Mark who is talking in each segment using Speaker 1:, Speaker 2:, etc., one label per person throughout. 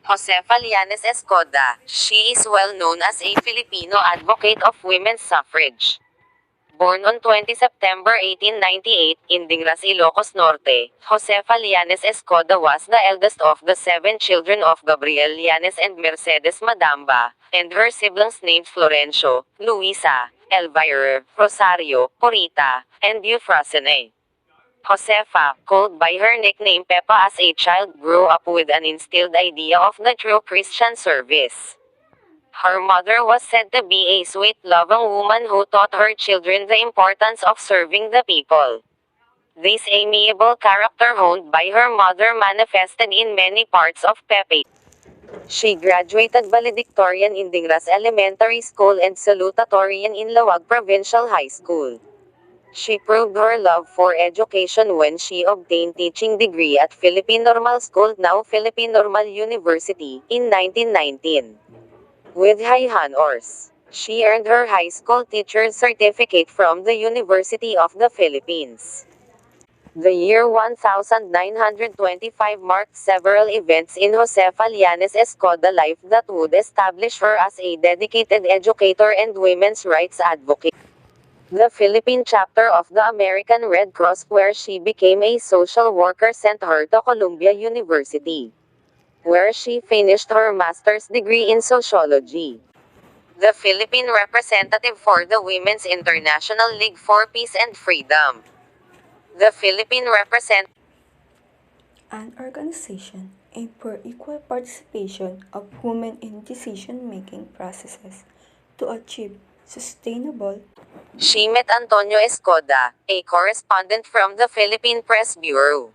Speaker 1: Josefa Llanes Escoda. She is well known as a Filipino advocate of women's suffrage. Born on 20 September 1898 in Dingras, Ilocos Norte, Josefa Llanes Escoda was the eldest of the 7 children of Gabriel Llanes and Mercedes Madamba, and her siblings named Florencio, Luisa, Elvira, Rosario, Corita, and Euphrosyne. Josefa, called by her nickname Peppa as a child, grew up with an instilled idea of the true Christian service. Her mother was said to be a sweet, loving woman who taught her children the importance of serving the people. This amiable character honed by her mother manifested in many parts of Pepe. She graduated valedictorian in Dingras Elementary School and salutatorian in Lawag Provincial High School. She proved her love for education when she obtained teaching degree at Philippine Normal School, now Philippine Normal University, in 1919. With high honors, she earned her high school teacher's certificate from the University of the Philippines. The year 1925 marked several events in Josefa Llanes Escoda life that would establish her as a dedicated educator and women's rights advocate. The Philippine chapter of the American Red Cross, where she became a social worker, sent her to Columbia University, where she finished her master's degree in sociology. The Philippine representative for the Women's International League for Peace and Freedom. The Philippine representative
Speaker 2: An organization aimed for equal participation of women in decision-making processes to achieve sustainable.
Speaker 1: She met Antonio Escoda, a correspondent from the Philippine Press Bureau.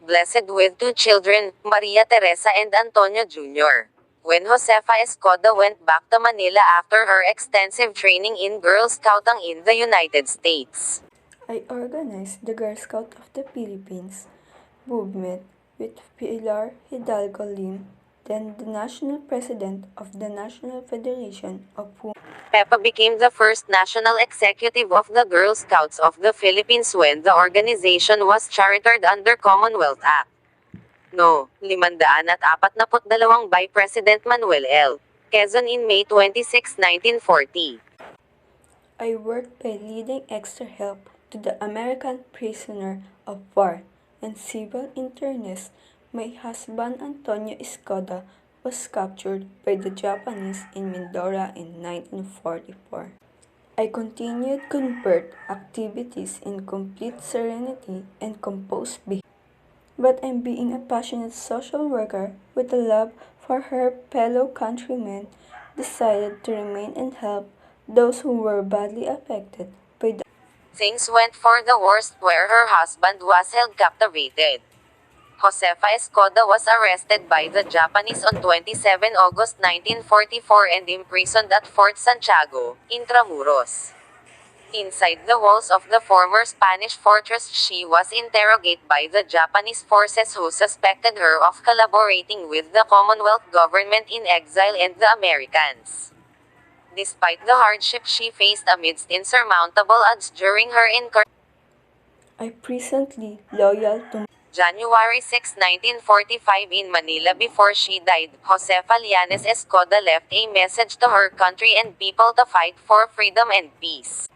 Speaker 1: Blessed with 2 children, Maria Teresa and Antonio Jr. When Josefa Escoda went back to Manila after her extensive training in Girl Scouting in the United States.
Speaker 2: I organized the Girl Scout of the Philippines movement with Pilar Hidalgo Lim, then the national president of the National Federation of Women.
Speaker 1: Peppa became the first national executive of the Girl Scouts of the Philippines when the organization was chartered under Commonwealth Act No. 542 by President Manuel L. Quezon in May 26, 1940.
Speaker 2: I worked by leading extra help to the American prisoner of war and civil internees. My husband Antonio Escoda was captured by the Japanese in Mindoro in 1944. I continued convert activities in complete serenity and composed behavior. But I'm being a passionate social worker with a love for her fellow countrymen, decided to remain and help those who were badly affected by the.
Speaker 1: Things went for the worst where her husband was held captivated. Josefa Escoda was arrested by the Japanese on 27 August 1944 and imprisoned at Fort Santiago, Intramuros. Inside the walls of the former Spanish fortress, she was interrogated by the Japanese forces who suspected her of collaborating with the Commonwealth government in exile and the Americans. Despite the hardship she faced amidst insurmountable odds during her incarceration,
Speaker 2: I presently loyal to.
Speaker 1: January 6, 1945 in Manila before she died, Josefa Llanes Escoda left a message to her country and people to fight for freedom and peace.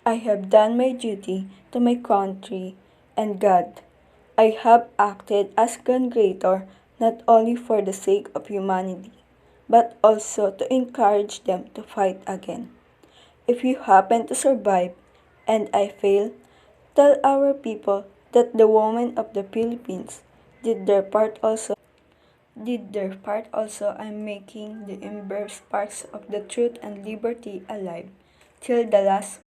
Speaker 2: I have done my duty to my country and God. I have acted as gun creator not only for the sake of humanity, but also to encourage them to fight again. If you happen to survive and I fail, tell our people that the women of the Philippines did their part also. I'm making the ember sparks of the truth and liberty alive till the last